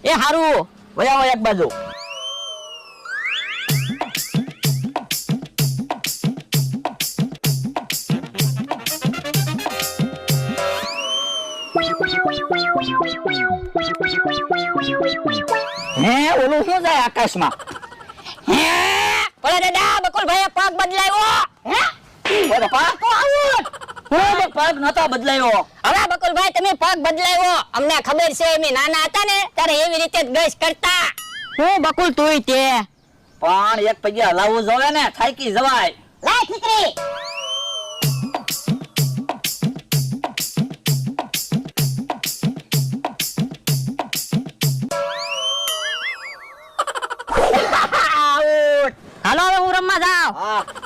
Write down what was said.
એ હારું વયા એક બાજુ. હે ઓલું શું જાય આકાશમાં? હે ઓલા દાદા બકુલભાઈએ પગ બદલાવ્યો. હે ઓલો પાક તો આવું હું પગ નતો બદલાયો. હવે બકુલભાઈ તમે પગ બદલાવ્યો અમને ખબર છે અમે નાના હતા ને ત્યારે એવી રીતે જ ગશ કરતા. હું બકુલ તુંય તે પણ એક પગે હલાવવું જોવે ને થાકી જવાય. લાય ખીકરી. આઉટ. હાલો હવે હું રમવા જાઉં. હા